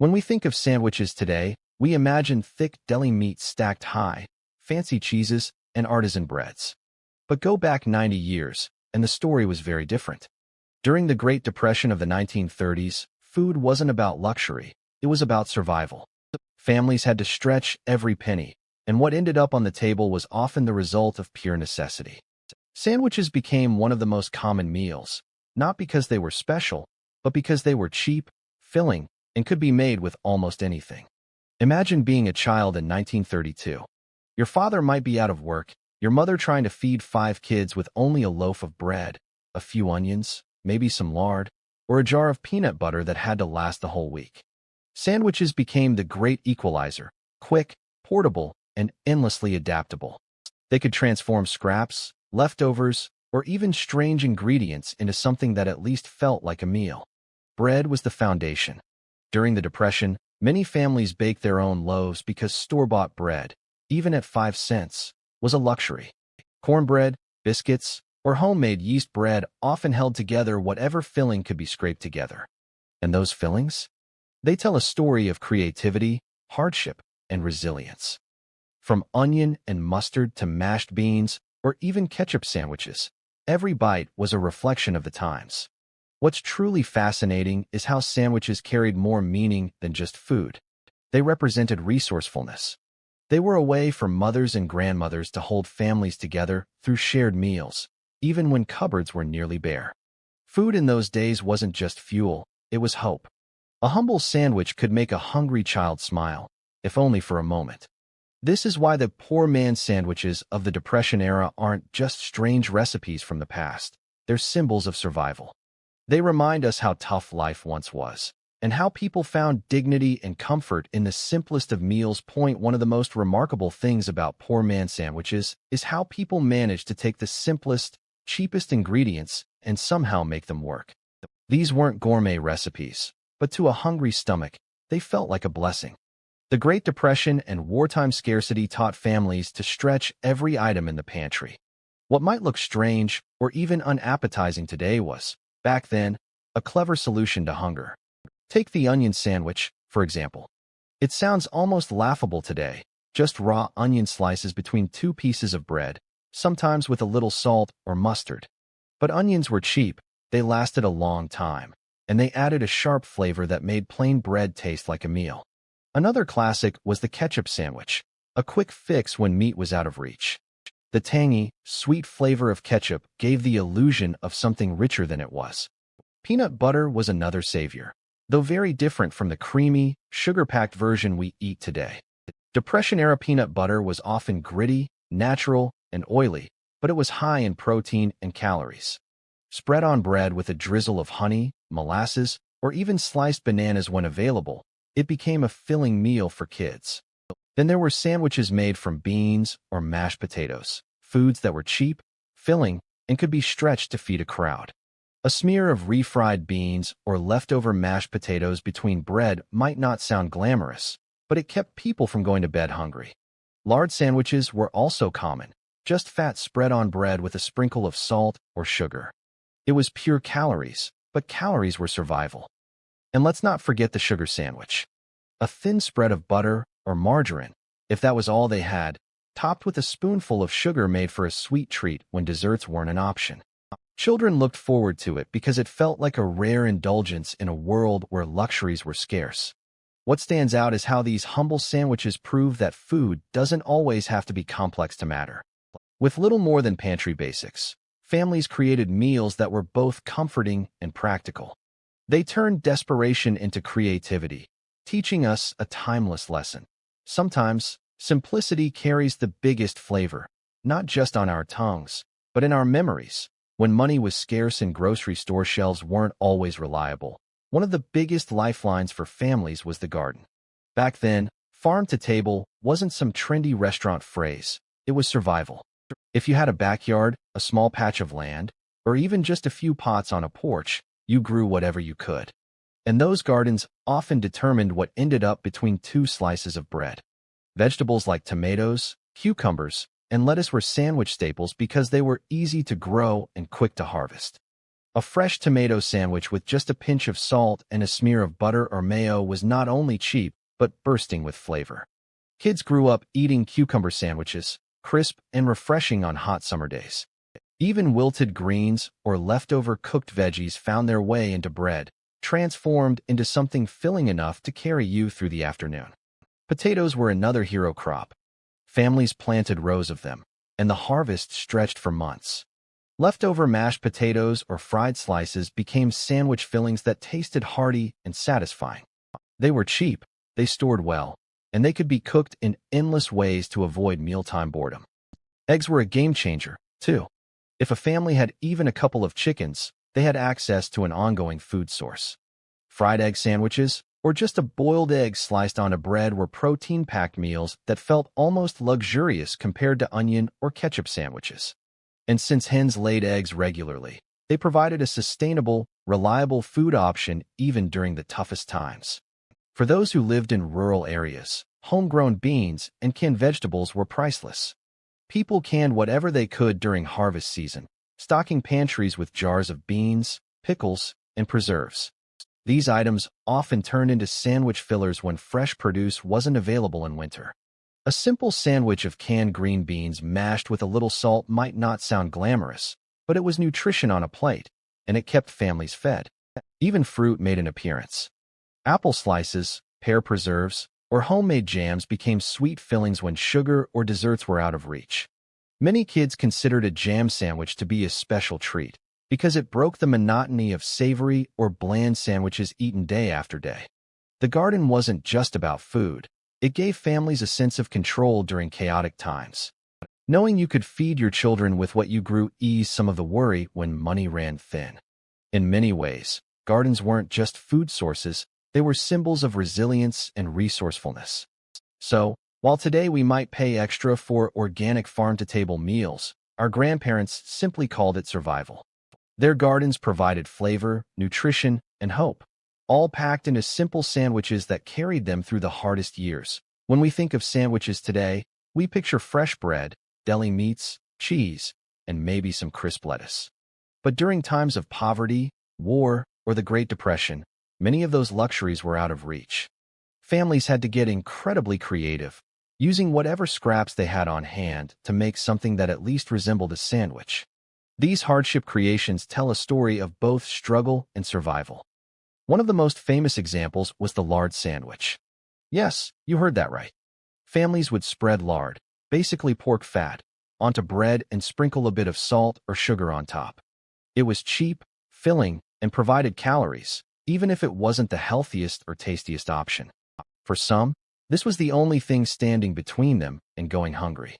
When we think of sandwiches today, we imagine thick deli meat stacked high, fancy cheeses, and artisan breads. But go back 90 years, and the story was very different. During the Great Depression of the 1930s, food wasn't about luxury, it was about survival. Families had to stretch every penny, and what ended up on the table was often the result of pure necessity. Sandwiches became one of the most common meals, not because they were special, but because they were cheap, filling, and could be made with almost anything. Imagine being a child in 1932. Your father might be out of work, your mother trying to feed 5 kids with only a loaf of bread, a few onions, maybe some lard, or a jar of peanut butter that had to last the whole week. Sandwiches became the great equalizer, quick, portable, and endlessly adaptable. They could transform scraps, leftovers, or even strange ingredients into something that at least felt like a meal. Bread was the foundation. During the Depression, many families baked their own loaves because store-bought bread, even at 5 cents, was a luxury. Cornbread, biscuits, or homemade yeast bread often held together whatever filling could be scraped together. And those fillings? They tell a story of creativity, hardship, and resilience. From onion and mustard to mashed beans, or even ketchup sandwiches, every bite was a reflection of the times. What's truly fascinating is how sandwiches carried more meaning than just food. They represented resourcefulness. They were a way for mothers and grandmothers to hold families together through shared meals, even when cupboards were nearly bare. Food in those days wasn't just fuel, it was hope. A humble sandwich could make a hungry child smile, if only for a moment. This is why the poor man's sandwiches of the Depression era aren't just strange recipes from the past. They're symbols of survival. They remind us how tough life once was, and how people found dignity and comfort in the simplest of meals. One of the most remarkable things about poor man's sandwiches is how people managed to take the simplest, cheapest ingredients and somehow make them work. These weren't gourmet recipes, but to a hungry stomach, they felt like a blessing. The Great Depression and wartime scarcity taught families to stretch every item in the pantry. What might look strange or even unappetizing today was, back then, a clever solution to hunger. Take the onion sandwich, for example. It sounds almost laughable today, just raw onion slices between 2 pieces of bread, sometimes with a little salt or mustard. But onions were cheap, they lasted a long time, and they added a sharp flavor that made plain bread taste like a meal. Another classic was the ketchup sandwich, a quick fix when meat was out of reach. The tangy, sweet flavor of ketchup gave the illusion of something richer than it was. Peanut butter was another savior, though very different from the creamy, sugar-packed version we eat today. Depression-era peanut butter was often gritty, natural, and oily, but it was high in protein and calories. Spread on bread with a drizzle of honey, molasses, or even sliced bananas when available, it became a filling meal for kids. Then there were sandwiches made from beans or mashed potatoes, foods that were cheap, filling, and could be stretched to feed a crowd. A smear of refried beans or leftover mashed potatoes between bread might not sound glamorous, but it kept people from going to bed hungry. Lard sandwiches were also common, just fat spread on bread with a sprinkle of salt or sugar. It was pure calories, but calories were survival. And let's not forget the sugar sandwich. A thin spread of butter or margarine, if that was all they had, topped with a spoonful of sugar made for a sweet treat when desserts weren't an option. Children looked forward to it because it felt like a rare indulgence in a world where luxuries were scarce. What stands out is how these humble sandwiches prove that food doesn't always have to be complex to matter. With little more than pantry basics, families created meals that were both comforting and practical. They turned desperation into creativity, teaching us a timeless lesson. Sometimes, simplicity carries the biggest flavor, not just on our tongues, but in our memories. When money was scarce and grocery store shelves weren't always reliable, one of the biggest lifelines for families was the garden. Back then, farm to table wasn't some trendy restaurant phrase, it was survival. If you had a backyard, a small patch of land, or even just a few pots on a porch, you grew whatever you could. And those gardens often determined what ended up between 2 slices of bread. Vegetables like tomatoes, cucumbers, and lettuce were sandwich staples because they were easy to grow and quick to harvest. A fresh tomato sandwich with just a pinch of salt and a smear of butter or mayo was not only cheap, but bursting with flavor. Kids grew up eating cucumber sandwiches, crisp and refreshing on hot summer days. Even wilted greens or leftover cooked veggies found their way into bread, transformed into something filling enough to carry you through the afternoon. Potatoes were another hero crop. Families planted rows of them, and the harvest stretched for months. Leftover mashed potatoes or fried slices became sandwich fillings that tasted hearty and satisfying. They were cheap, they stored well, and they could be cooked in endless ways to avoid mealtime boredom. Eggs were a game changer, too. If a family had even a couple of chickens, they had access to an ongoing food source. Fried egg sandwiches, or just a boiled egg sliced onto bread, were protein-packed meals that felt almost luxurious compared to onion or ketchup sandwiches. And since hens laid eggs regularly, they provided a sustainable, reliable food option even during the toughest times. For those who lived in rural areas, homegrown beans and canned vegetables were priceless. People canned whatever they could during harvest season, stocking pantries with jars of beans, pickles, and preserves. These items often turned into sandwich fillers when fresh produce wasn't available in winter. A simple sandwich of canned green beans mashed with a little salt might not sound glamorous, but it was nutrition on a plate, and it kept families fed. Even fruit made an appearance. Apple slices, pear preserves, or homemade jams became sweet fillings when sugar or desserts were out of reach. Many kids considered a jam sandwich to be a special treat because it broke the monotony of savory or bland sandwiches eaten day after day. The garden wasn't just about food. It gave families a sense of control during chaotic times. Knowing you could feed your children with what you grew eased some of the worry when money ran thin. In many ways, gardens weren't just food sources, they were symbols of resilience and resourcefulness. So, while today we might pay extra for organic farm-to-table meals, our grandparents simply called it survival. Their gardens provided flavor, nutrition, and hope, all packed into simple sandwiches that carried them through the hardest years. When we think of sandwiches today, we picture fresh bread, deli meats, cheese, and maybe some crisp lettuce. But during times of poverty, war, or the Great Depression, many of those luxuries were out of reach. Families had to get incredibly creative, using whatever scraps they had on hand to make something that at least resembled a sandwich. These hardship creations tell a story of both struggle and survival. One of the most famous examples was the lard sandwich. Yes, you heard that right. Families would spread lard, basically pork fat, onto bread and sprinkle a bit of salt or sugar on top. It was cheap, filling, and provided calories, even if it wasn't the healthiest or tastiest option. For some, this was the only thing standing between them and going hungry.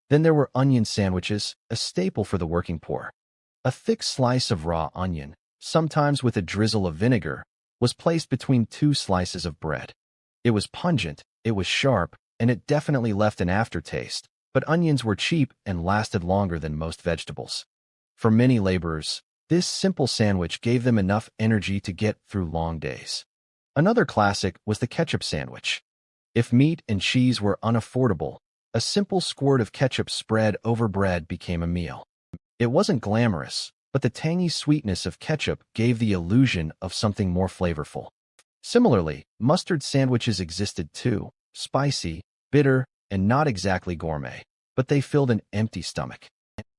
Then there were onion sandwiches, a staple for the working poor. A thick slice of raw onion, sometimes with a drizzle of vinegar, was placed between two slices of bread. It was pungent, it was sharp, and it definitely left an aftertaste, but onions were cheap and lasted longer than most vegetables. For many laborers, this simple sandwich gave them enough energy to get through long days. Another classic was the ketchup sandwich. If meat and cheese were unaffordable, a simple squirt of ketchup spread over bread became a meal. It wasn't glamorous, but the tangy sweetness of ketchup gave the illusion of something more flavorful. Similarly, mustard sandwiches existed too, spicy, bitter, and not exactly gourmet, but they filled an empty stomach.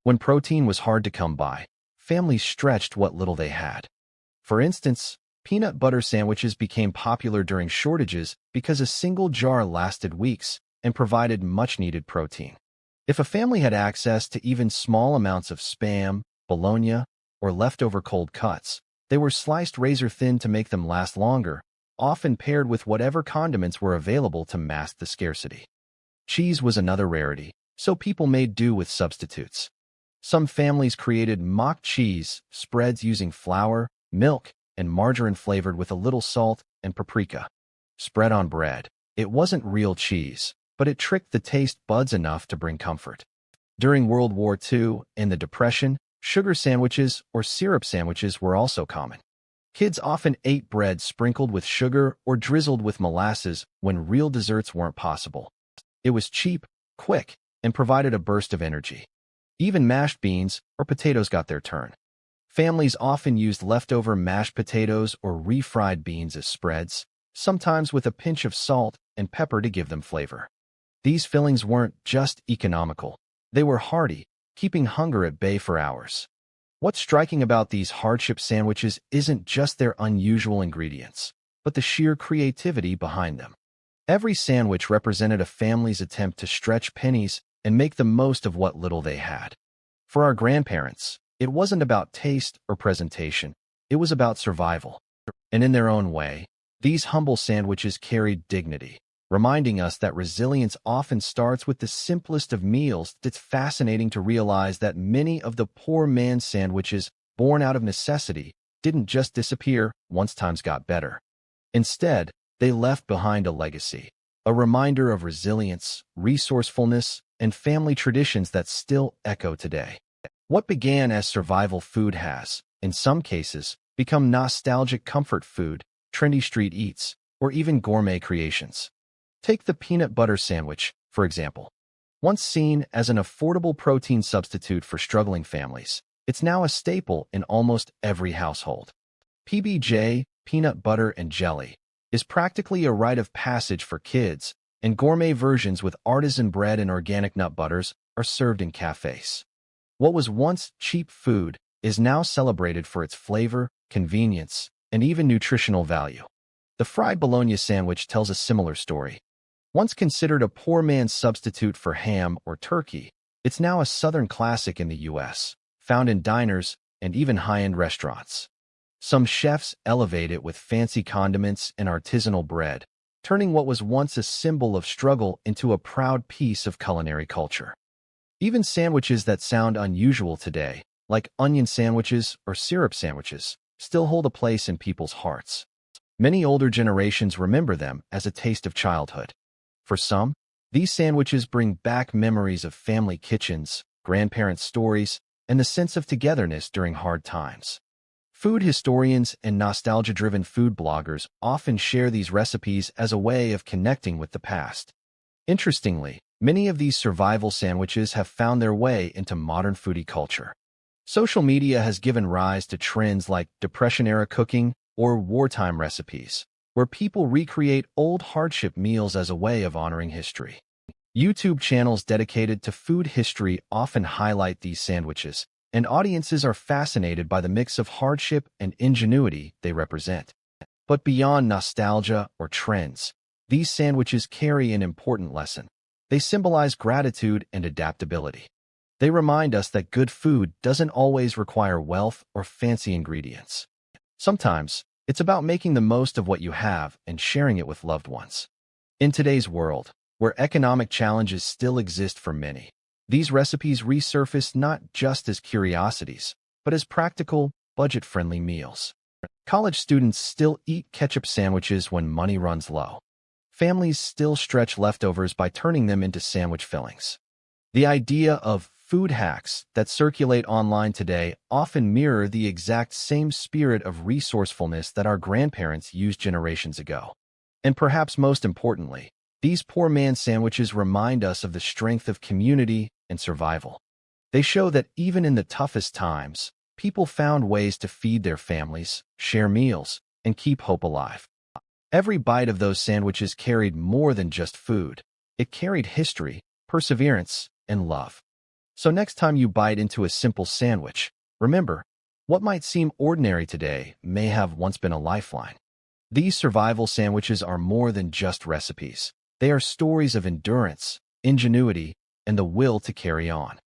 When protein was hard to come by, families stretched what little they had. For instance, peanut butter sandwiches became popular during shortages because a single jar lasted weeks and provided much-needed protein. If a family had access to even small amounts of Spam, bologna, or leftover cold cuts, they were sliced razor-thin to make them last longer, often paired with whatever condiments were available to mask the scarcity. Cheese was another rarity, so people made do with substitutes. Some families created mock cheese spreads using flour, milk, and margarine flavored with a little salt and paprika. Spread on bread, it wasn't real cheese, but it tricked the taste buds enough to bring comfort. During World War II and the Depression, sugar sandwiches or syrup sandwiches were also common. Kids often ate bread sprinkled with sugar or drizzled with molasses when real desserts weren't possible. It was cheap, quick, and provided a burst of energy. Even mashed beans or potatoes got their turn. Families often used leftover mashed potatoes or refried beans as spreads, sometimes with a pinch of salt and pepper to give them flavor. These fillings weren't just economical. They were hearty, keeping hunger at bay for hours. What's striking about these hardship sandwiches isn't just their unusual ingredients, but the sheer creativity behind them. Every sandwich represented a family's attempt to stretch pennies and make the most of what little they had. For our grandparents, it wasn't about taste or presentation, it was about survival. And in their own way, these humble sandwiches carried dignity, reminding us that resilience often starts with the simplest of meals. It's fascinating to realize that many of the poor man's sandwiches, born out of necessity, didn't just disappear once times got better. Instead, they left behind a legacy, a reminder of resilience, resourcefulness, and family traditions that still echo today. What began as survival food has, in some cases, become nostalgic comfort food, trendy street eats, or even gourmet creations. Take the peanut butter sandwich, for example. Once seen as an affordable protein substitute for struggling families, it's now a staple in almost every household. PBJ, peanut butter and jelly, is practically a rite of passage for kids, and gourmet versions with artisan bread and organic nut butters are served in cafes. What was once cheap food is now celebrated for its flavor, convenience, and even nutritional value. The fried bologna sandwich tells a similar story. Once considered a poor man's substitute for ham or turkey, it's now a Southern classic in the U.S., found in diners and even high-end restaurants. Some chefs elevate it with fancy condiments and artisanal bread, turning what was once a symbol of struggle into a proud piece of culinary culture. Even sandwiches that sound unusual today, like onion sandwiches or syrup sandwiches, still hold a place in people's hearts. Many older generations remember them as a taste of childhood. For some, these sandwiches bring back memories of family kitchens, grandparents' stories, and the sense of togetherness during hard times. Food historians and nostalgia-driven food bloggers often share these recipes as a way of connecting with the past. Interestingly, many of these survival sandwiches have found their way into modern foodie culture. Social media has given rise to trends like Depression-era cooking or wartime recipes, where people recreate old hardship meals as a way of honoring history. YouTube channels dedicated to food history often highlight these sandwiches, and audiences are fascinated by the mix of hardship and ingenuity they represent. But beyond nostalgia or trends, these sandwiches carry an important lesson. They symbolize gratitude and adaptability. They remind us that good food doesn't always require wealth or fancy ingredients. Sometimes, it's about making the most of what you have and sharing it with loved ones. In today's world, where economic challenges still exist for many, these recipes resurface not just as curiosities, but as practical, budget-friendly meals. College students still eat ketchup sandwiches when money runs low. Families still stretch leftovers by turning them into sandwich fillings. The idea of food hacks that circulate online today often mirror the exact same spirit of resourcefulness that our grandparents used generations ago. And perhaps most importantly, these poor man's sandwiches remind us of the strength of community and survival. They show that even in the toughest times, people found ways to feed their families, share meals, and keep hope alive. Every bite of those sandwiches carried more than just food. It carried history, perseverance, and love. So next time you bite into a simple sandwich, remember, what might seem ordinary today may have once been a lifeline. These survival sandwiches are more than just recipes. They are stories of endurance, ingenuity, and the will to carry on.